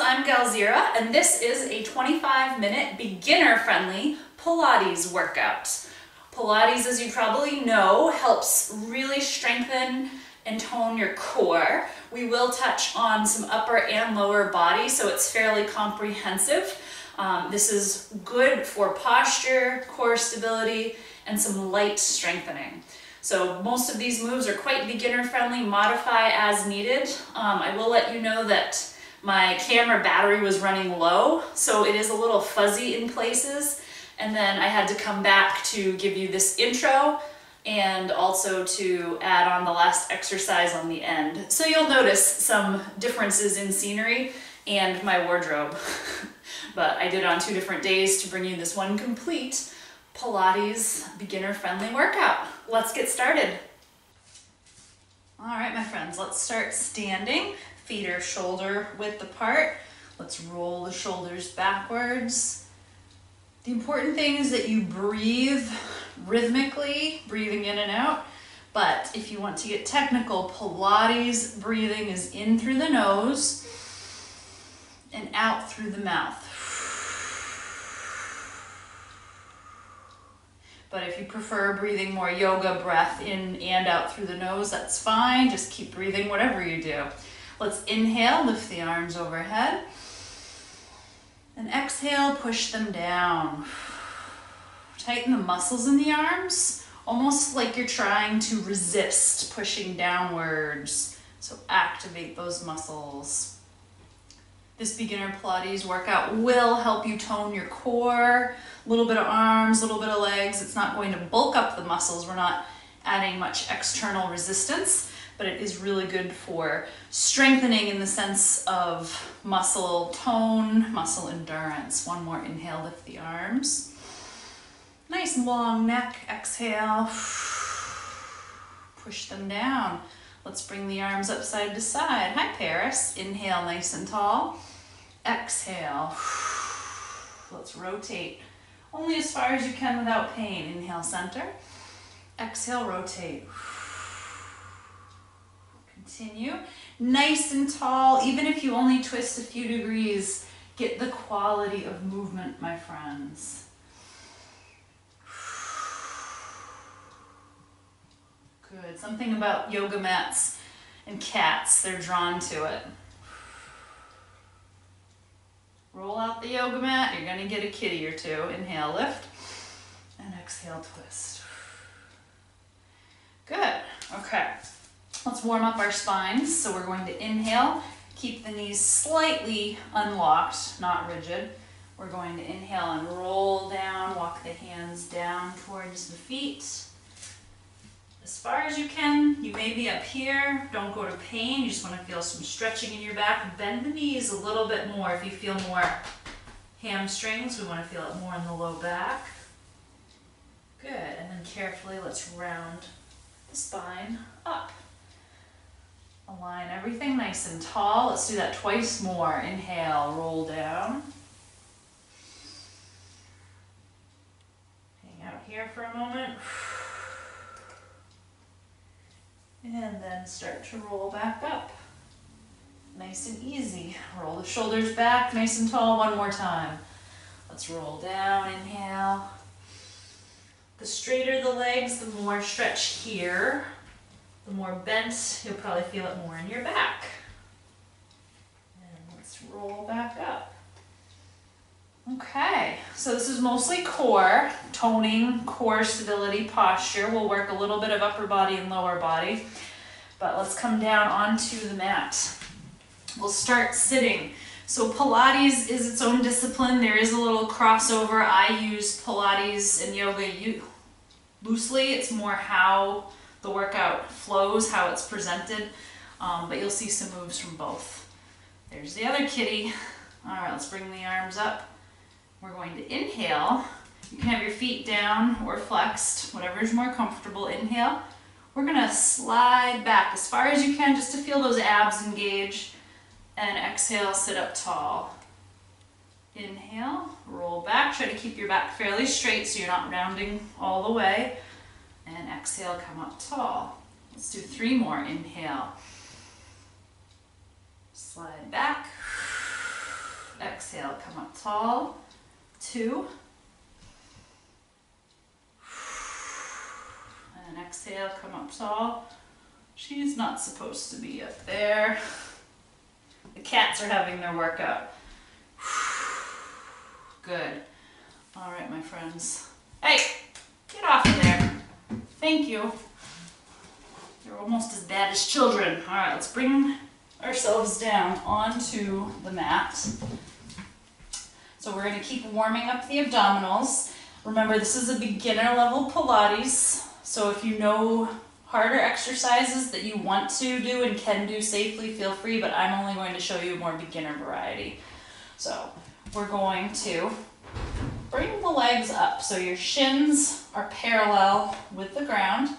I'm Galzeerah, and this is a 25-minute beginner-friendly Pilates workout. Pilates, as you probably know, helps really strengthen and tone your core. We will touch on some upper and lower body, so it's fairly comprehensive. This is good for posture, core stability, and some light strengthening. So most of these moves are quite beginner-friendly, modify as needed. I will let you know that my camera battery was running low, so it is a little fuzzy in places. And then I had to come back to give you this intro and also to add on the last exercise on the end. So you'll notice some differences in scenery and my wardrobe. But I did it on 2 different days to bring you this one complete Pilates beginner-friendly workout. Let's get started. All right, my friends, let's start standing. Feet are shoulder width apart. Let's roll the shoulders backwards. The important thing is that you breathe rhythmically, breathing in and out. But if you want to get technical, Pilates breathing is in through the nose and out through the mouth. But if you prefer breathing more yoga breath in and out through the nose, that's fine. Just keep breathing whatever you do. Let's inhale, lift the arms overhead. And exhale, push them down. Tighten the muscles in the arms, almost like you're trying to resist pushing downwards. So activate those muscles. This beginner Pilates workout will help you tone your core, a little bit of arms, a little bit of legs. It's not going to bulk up the muscles. We're not adding much external resistance, but it is really good for strengthening in the sense of muscle tone, muscle endurance. One more inhale, lift the arms. Nice long neck, exhale. Push them down. Let's bring the arms up side to side. Hi, Paris. Inhale, nice and tall. Exhale. Let's rotate only as far as you can without pain. Inhale, center. Exhale, rotate. Continue. Nice and tall. Even if you only twist a few degrees, get the quality of movement, my friends. Good. Something about yoga mats and cats, they're drawn to it. Roll out the yoga mat, you're going to get a kitty or two. Inhale, lift, and exhale, twist. Good. Okay. Let's warm up our spines. So we're going to inhale, keep the knees slightly unlocked, not rigid. We're going to inhale and roll down, walk the hands down towards the feet. As far as you can. You may be up here, don't go to pain, you just want to feel some stretching in your back. Bend the knees a little bit more. If you feel more hamstrings, we want to feel it more in the low back. Good, and then carefully let's round the spine up. Align everything nice and tall. Let's do that twice more. Inhale, roll down. Hang out here for a moment. And then start to roll back up. Nice and easy. Roll the shoulders back, nice and tall. One more time. Let's roll down, inhale. The straighter the legs, the more stretch here. The more bent, you'll probably feel it more in your back. And let's roll back up. Okay, so this is mostly core, toning, core stability, posture. We'll work a little bit of upper body and lower body, but let's come down onto the mat. We'll start sitting. So Pilates is its own discipline. There is a little crossover. I use Pilates and yoga loosely. It's more how the workout flows, how it's presented, but you'll see some moves from both. There's the other kitty. All right, let's bring the arms up. We're going to inhale. You can have your feet down or flexed, whatever is more comfortable. Inhale. We're going to slide back as far as you can just to feel those abs engage. And exhale, sit up tall. Inhale, roll back. Try to keep your back fairly straight so you're not rounding all the way. And exhale, come up tall. Let's do 3 more. Inhale. Slide back. exhale, come up tall. 2. And exhale, come up tall. She's not supposed to be up there. The cats are having their workout. Good. All right, my friends. Hey, get off of there. Thank you. You're almost as bad as children. All right, let's bring ourselves down onto the mat. So we're going to keep warming up the abdominals. Remember, this is a beginner level Pilates. So if you know harder exercises that you want to do and can do safely, feel free, but I'm only going to show you a more beginner variety. So we're going to bring the legs up so your shins are parallel with the ground.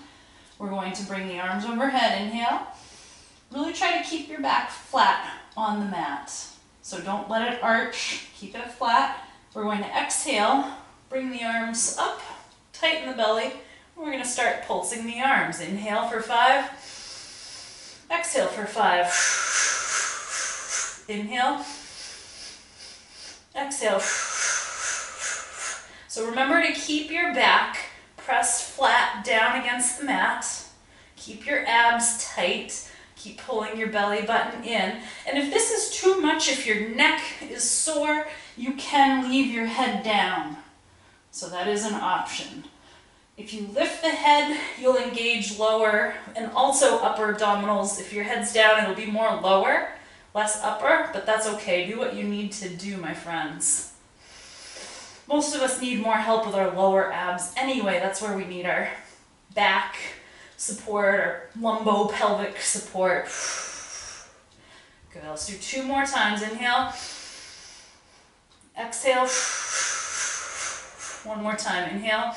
We're going to bring the arms overhead. Inhale. Really try to keep your back flat on the mat. So don't let it arch, keep it flat. We're going to exhale, bring the arms up, tighten the belly. We're going to start pulsing the arms. Inhale for 5. Exhale for 5. Inhale. Exhale. So remember to keep your back pressed flat down against the mat. Keep your abs tight. Keep pulling your belly button in. And if this is too much, if your neck is sore, you can leave your head down. So that is an option. If you lift the head, you'll engage lower and also upper abdominals. If your head's down, it'll be more lower, less upper, but that's okay. Do what you need to do, my friends. Most of us need more help with our lower abs anyway. That's where we need our back support, our lumbo-pelvic support. Good, let's do 2 more times. Inhale. Exhale. 1 more time. Inhale.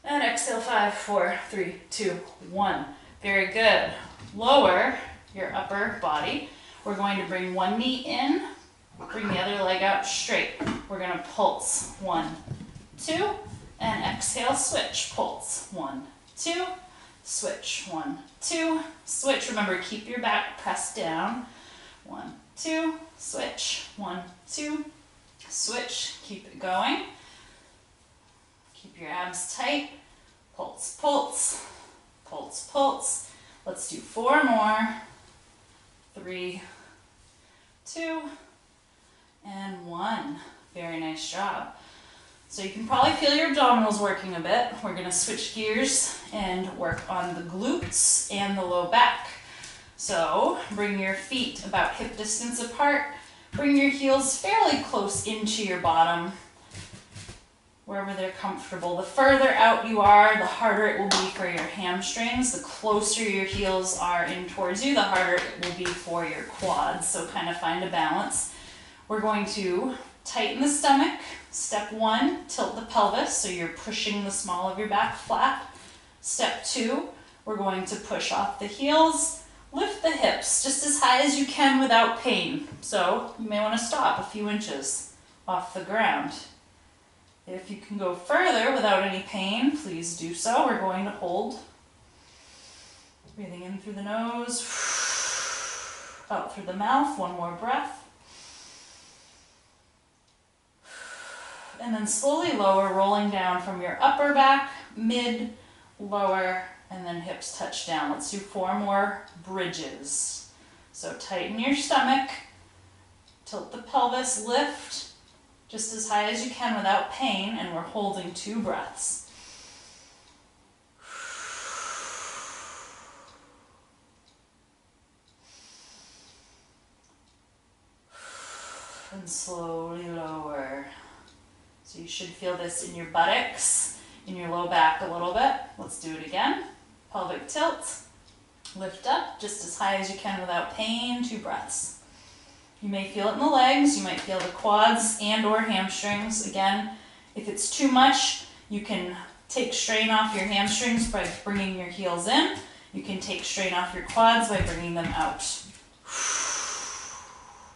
And exhale, 5, 4, 3, 2, 1. Very good. Lower your upper body. We're going to bring one knee in, bring the other leg out straight. We're going to pulse. 1, 2, and exhale, switch. Pulse. 1, 2, switch. 1, 2, switch. Remember, keep your back pressed down. 1, 2, switch. 1, 2, switch. Keep it going. Keep your abs tight. Pulse, pulse, pulse, pulse. Let's do 4 more. 3, 2, and 1. Very nice job. So you can probably feel your abdominals working a bit. We're going to switch gears and work on the glutes and the low back. So bring your feet about hip distance apart. Bring your heels fairly close into your bottom, wherever they're comfortable. The further out you are, the harder it will be for your hamstrings. The closer your heels are in towards you, the harder it will be for your quads. So kind of find a balance. We're going to tighten the stomach. Step 1, tilt the pelvis, so you're pushing the small of your back flat. Step 2, we're going to push off the heels. Lift the hips just as high as you can without pain. So you may want to stop a few inches off the ground. If you can go further without any pain, please do so. We're going to hold. Breathing in through the nose, out through the mouth. 1 more breath. And then slowly lower, rolling down from your upper back, mid, lower, and then hips touch down. Let's do 4 more bridges. So tighten your stomach, tilt the pelvis, lift just as high as you can without pain, and we're holding 2 breaths. And slowly lower. So you should feel this in your buttocks, in your low back a little bit. Let's do it again. Pelvic tilt, lift up just as high as you can without pain, 2 breaths. You may feel it in the legs, you might feel the quads and or hamstrings. Again, if it's too much, you can take strain off your hamstrings by bringing your heels in. You can take strain off your quads by bringing them out.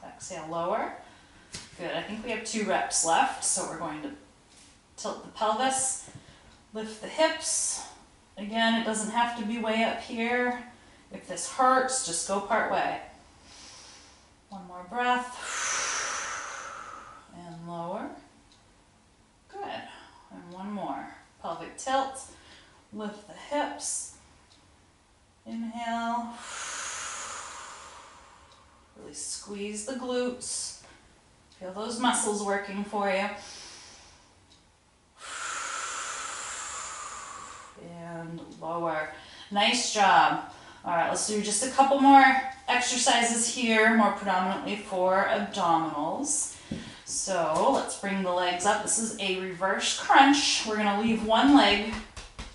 Exhale, lower. Good, I think we have 2 reps left, so we're going to tilt the pelvis, lift the hips. Again, it doesn't have to be way up here. If this hurts, just go part way. 1 more breath. tilt. Lift the hips. Inhale. Really squeeze the glutes. Feel those muscles working for you. And lower. Nice job. All right, let's do just a couple more exercises here, more predominantly for abdominals. So let's bring the legs up. This is a reverse crunch. We're gonna leave one leg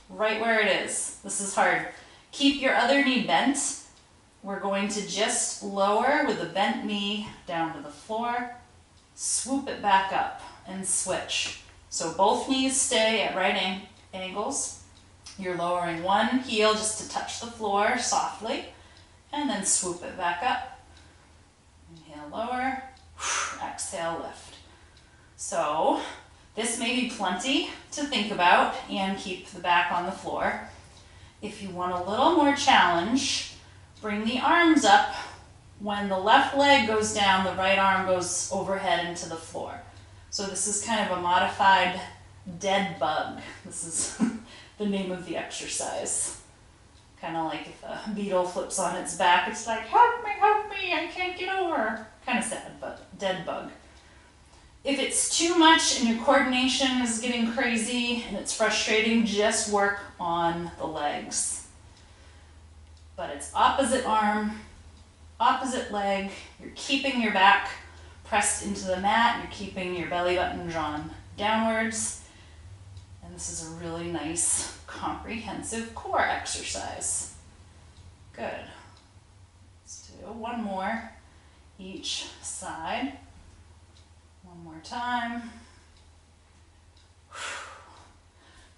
right where it is. This is hard. Keep your other knee bent. We're going to just lower with the bent knee down to the floor, swoop it back up and switch. So both knees stay at right angles. You're lowering one heel just to touch the floor softly, and then swoop it back up. Inhale, lower, exhale, lift. So this may be plenty to think about and keep the back on the floor. If you want a little more challenge, bring the arms up. When the left leg goes down, the right arm goes overhead into the floor. So this is kind of a modified dead bug. This is the name of the exercise. Kind of like if a beetle flips on its back, it's like, help me, I can't get over. Kind of sad, but dead bug. If it's too much and your coordination is getting crazy and it's frustrating, just work on the legs. But it's opposite arm, opposite leg. You're keeping your back pressed into the mat. You're keeping your belly button drawn downwards. And this is a really nice, comprehensive core exercise. Good. Let's do one more each side. One more time.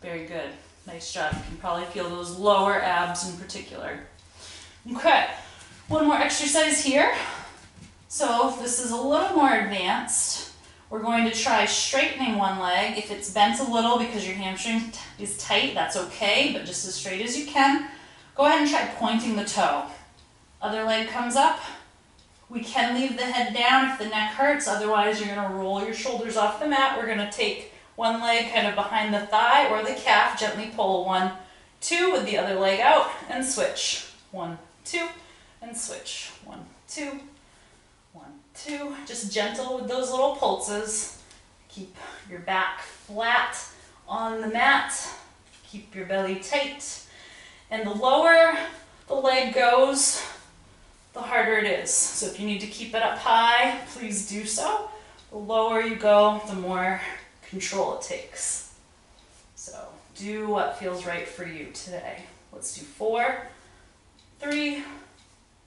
Very good. Nice job. You can probably feel those lower abs in particular. Okay, one more exercise here. So this is a little more advanced. We're going to try straightening one leg. If it's bent a little because your hamstring is tight, that's okay, but just as straight as you can. Go ahead and try pointing the toe. Other leg comes up. We can leave the head down if the neck hurts, otherwise you're going to roll your shoulders off the mat. We're going to take one leg kind of behind the thigh or the calf, gently pull 1, 2 with the other leg out and switch. 1, 2, and switch. 1, 2, 1, 2. Just gentle with those little pulses. Keep your back flat on the mat. Keep your belly tight. And the lower the leg goes, the harder it is. So if you need to keep it up high, please do so. The lower you go, the more control it takes. So do what feels right for you today. Let's do 4, 3,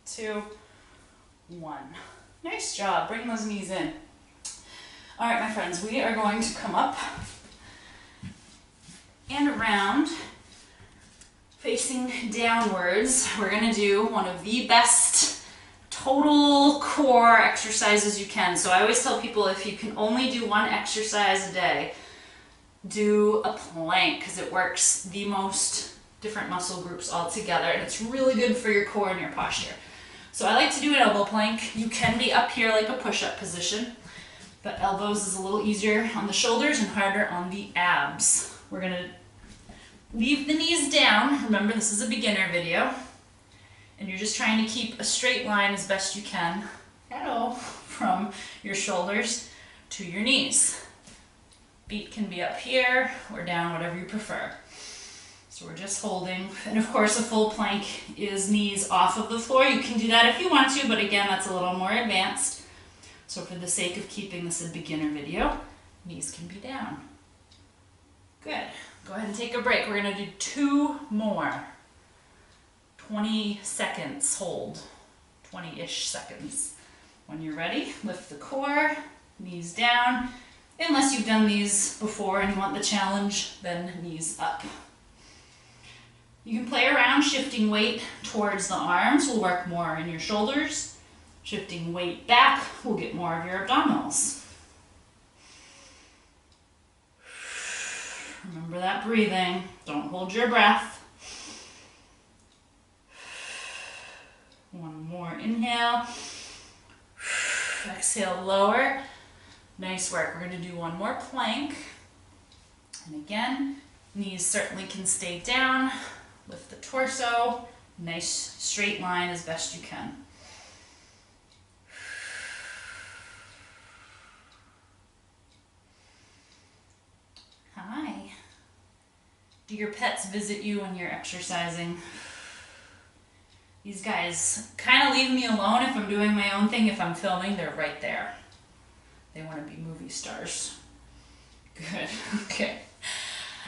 2, 1. Nice job. Bring those knees in. All right, my friends, we are going to come up and around, facing downwards. We're going to do one of the best total core exercises you can. So I always tell people if you can only do one exercise a day, do a plank because it works the most different muscle groups all together and it's really good for your core and your posture. So I like to do an elbow plank. You can be up here like a push-up position, but elbows is a little easier on the shoulders and harder on the abs. We're going to leave the knees down. Remember, this is a beginner video. And you're just trying to keep a straight line as best you can, from your shoulders to your knees. Feet can be up here or down, whatever you prefer. So we're just holding. And of course, a full plank is knees off of the floor. You can do that if you want to, but again, that's a little more advanced. So for the sake of keeping this a beginner video, knees can be down. Good. Go ahead and take a break. We're going to do 2 more. 20 seconds, hold, 20-ish seconds. When you're ready, lift the core, knees down. Unless you've done these before and you want the challenge, then knees up. You can play around shifting weight towards the arms, will work more in your shoulders. Shifting weight back will get more of your abdominals. Remember that breathing, don't hold your breath. One more inhale. Exhale, lower. Nice work. We're going to do one more plank. And again, Knees certainly can stay down. Lift the torso. Nice straight line as best you can. Hi. Do your pets visit you when you're exercising? These guys kind of leave me alone if I'm doing my own thing. If I'm filming, they're right there. They want to be movie stars. Good. Okay.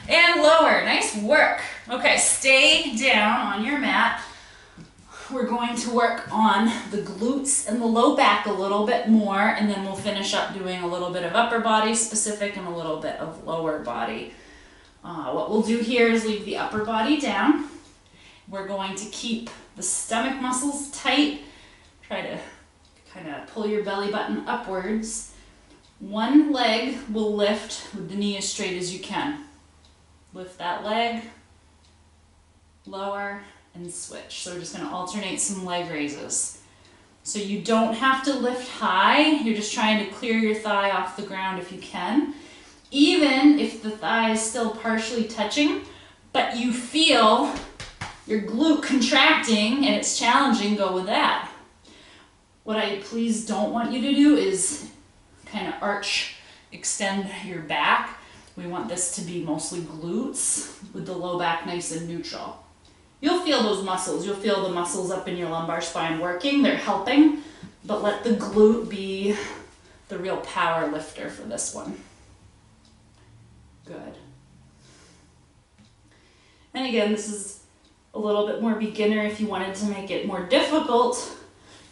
And lower. Nice work. Okay, stay down on your mat. We're going to work on the glutes and the low back a little bit more, and then we'll finish up doing a little bit of upper body specific and a little bit of lower body. What we'll do here is leave the upper body down. We're going to keep the stomach muscles tight. Try to kind of pull your belly button upwards. One leg will lift with the knee as straight as you can. Lift that leg, lower, and switch. So we're just going to alternate some leg raises. So you don't have to lift high. You're just trying to clear your thigh off the ground if you can. Even if the thigh is still partially touching, but you feel your glute contracting and it's challenging, go with that. What I please don't want you to do is kind of arch, extend your back. We want this to be mostly glutes with the low back nice and neutral. You'll feel those muscles. You'll feel the muscles up in your lumbar spine working. They're helping, but let the glute be the real power lifter for this one. Good. And again, this is a little bit more beginner. If you wanted to make it more difficult,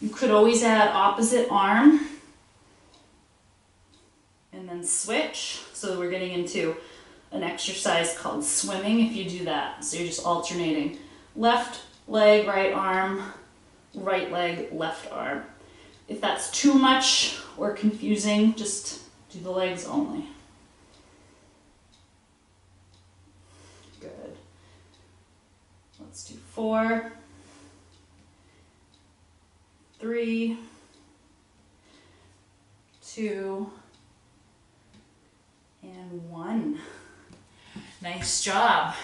you could always add opposite arm and then switch. So we're getting into an exercise called swimming if you do that. So you're just alternating left leg, right arm, right leg, left arm. If that's too much or confusing, just do the legs only. Good. Let's do 4, 3, 2, and 1. Nice job.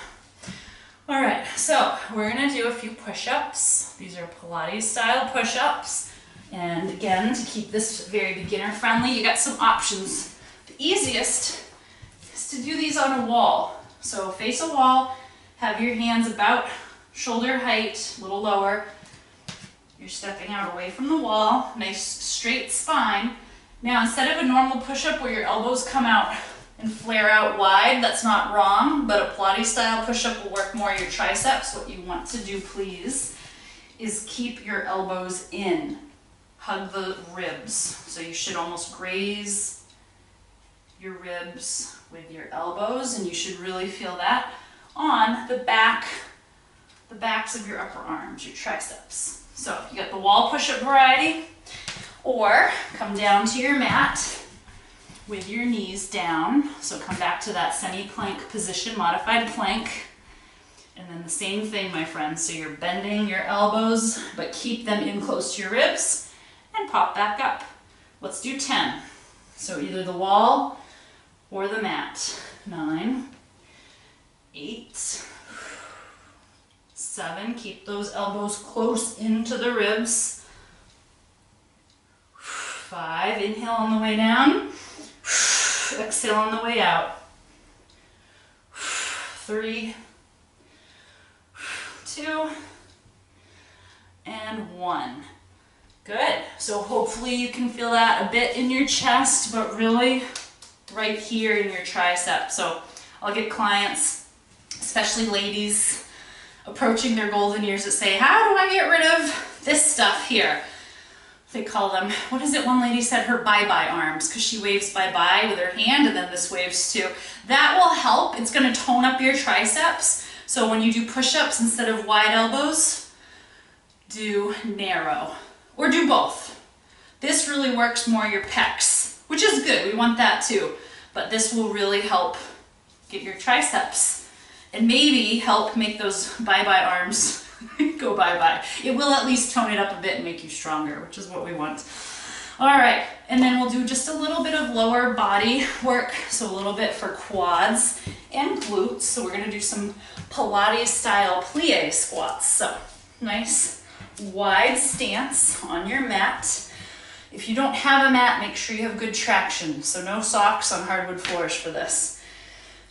All right, so we're gonna do a few push-ups. These are Pilates style push-ups. And again, to keep this very beginner friendly, you got some options. The easiest is to do these on a wall. So face a wall, have your hands about shoulder height, a little lower. You're stepping out away from the wall, nice straight spine. Now instead of a normal push-up where your elbows come out and flare out wide, that's not wrong, but a Pilates style push-up will work more your triceps. What you want to do, please, is keep your elbows in. Hug the ribs. So you should almost graze your ribs with your elbows, and you should really feel that on the backs of your upper arms, your triceps. So you got the wall push-up variety, or come down to your mat with your knees down. So come back to that semi-plank position, modified plank. And then the same thing, my friends. So you're bending your elbows, but keep them in close to your ribs and pop back up. Let's do 10. So either the wall or the mat. 9, 8, 7. Keep those elbows close into the ribs. 5. Inhale on the way down. Exhale on the way out. 3, 2, and 1. Good. So hopefully you can feel that a bit in your chest, but really right here in your tricep. So I'll get clients, especially ladies, approaching their golden years that say, how do I get rid of this stuff here? They call them, what is it? One lady said her bye-bye arms, because she waves bye-bye with her hand, and then this waves too. That will help. It's going to tone up your triceps. So when you do push-ups, instead of wide elbows, do narrow, or do both. This really works more your pecs, which is good. We want that too. But this will really help get your triceps and maybe help make those bye-bye arms go bye-bye. It will at least tone it up a bit and make you stronger, which is what we want. All right, and then we'll do just a little bit of lower body work, so a little bit for quads and glutes. So we're gonna do some Pilates style plie squats. So nice wide stance on your mat. If you don't have a mat, make sure you have good traction. So no socks on hardwood floors for this.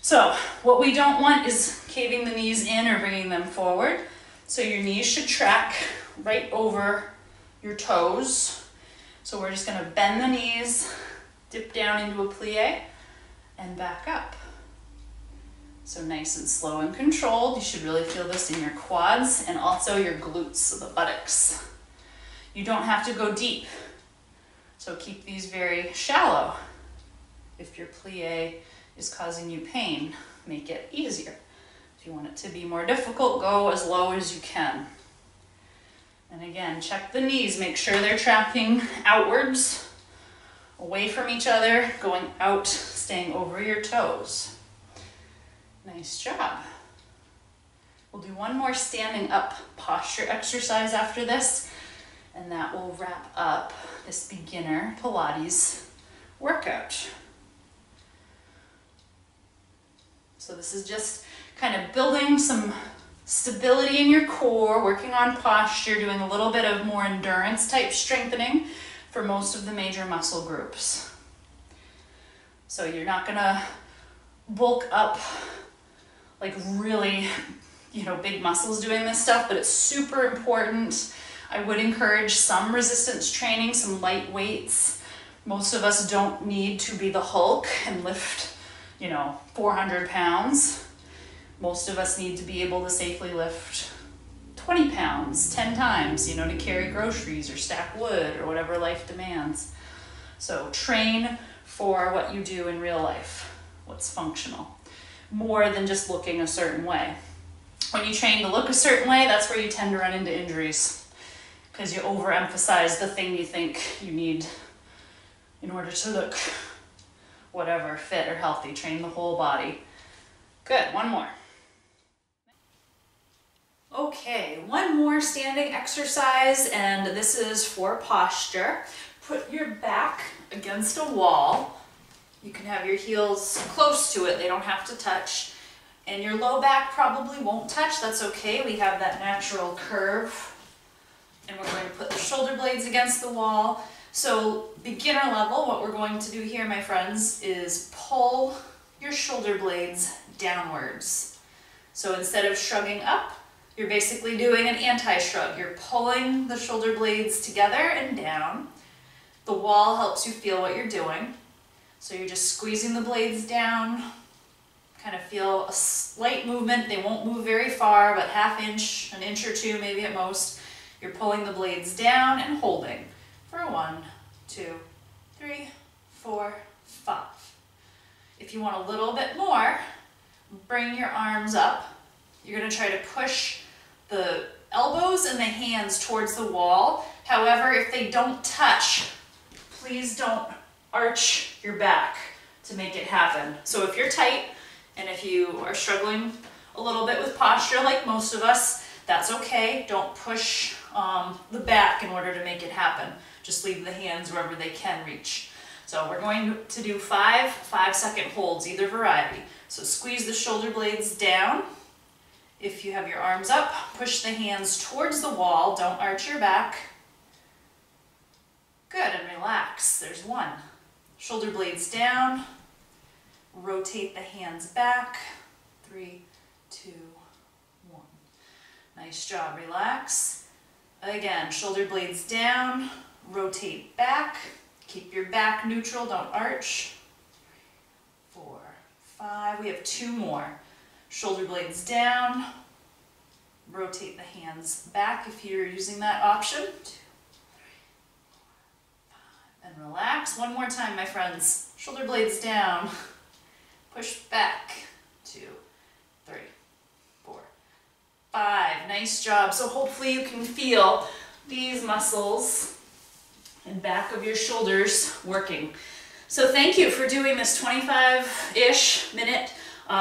So what we don't want is caving the knees in or bringing them forward. So your knees should track right over your toes. So we're just gonna bend the knees, dip down into a plie, and back up. So nice and slow and controlled. You should really feel this in your quads and also your glutes, so the buttocks. You don't have to go deep. So keep these very shallow. If your plie is causing you pain, make it easier. If you want it to be more difficult, go as low as you can. And again, check the knees, make sure they're tracking outwards, away from each other, going out, staying over your toes. Nice job. We'll do one more standing up posture exercise after this, and that will wrap up this beginner Pilates workout. So this is just kind of building some stability in your core, working on posture, doing a little bit of more endurance type strengthening for most of the major muscle groups. So you're not gonna bulk up like really, big muscles doing this stuff, but it's super important. I would encourage some resistance training, some light weights. Most of us don't need to be the Hulk and lift, 400 pounds. Most of us need to be able to safely lift 20 pounds, 10 times, to carry groceries or stack wood or whatever life demands. So train for what you do in real life, what's functional, more than just looking a certain way. When you train to look a certain way, that's where you tend to run into injuries, because you overemphasize the thing you think you need in order to look whatever, fit or healthy. Train the whole body. Good, one more. Okay, one more standing exercise, and this is for posture. Put your back against a wall. You can have your heels close to it, they don't have to touch. And your low back probably won't touch, that's okay. We have that natural curve. And we're going to put the shoulder blades against the wall. So beginner level, what we're going to do here, my friends, is pull your shoulder blades downwards. So instead of shrugging up, you're basically doing an anti-shrug. You're pulling the shoulder blades together and down. The wall helps you feel what you're doing. So you're just squeezing the blades down, kind of feel a slight movement. They won't move very far, but half inch, an inch or two maybe at most. You're pulling the blades down and holding for 1, 2, 3, 4, 5. If you want a little bit more, bring your arms up. You're going to try to push the elbows and the hands towards the wall. However, if they don't touch, please don't arch your back to make it happen. So if you're tight and if you are struggling a little bit with posture like most of us, that's okay. Don't push the back in order to make it happen. Just leave the hands wherever they can reach. So we're going to do 5 5-second holds, either variety. So squeeze the shoulder blades down. If you have your arms up, push the hands towards the wall. Don't arch your back. Good, and relax. There's 1. Shoulder blades down. Rotate the hands back. 3, 2, 1. Nice job. Relax. Again, shoulder blades down. Rotate back. Keep your back neutral. Don't arch. 4, 5. We have 2 more. Shoulder blades down, rotate the hands back if you're using that option. 2, 3, 4, 5, and relax. One more time, my friends. Shoulder blades down, push back. 2, 3, 4, 5. Nice job. So hopefully you can feel these muscles and back of your shoulders working. So thank you for doing this 25-ish minute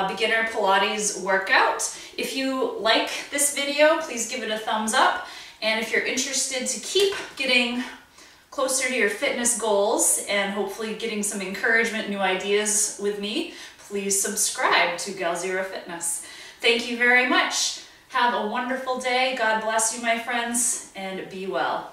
beginner Pilates workout. If you like this video, please give it a thumbs up. And if you're interested to keep getting closer to your fitness goals and hopefully getting some encouragement, new ideas with me, please subscribe to Galzeerah Fitness. Thank you very much. Have a wonderful day. God bless you, my friends, and be well.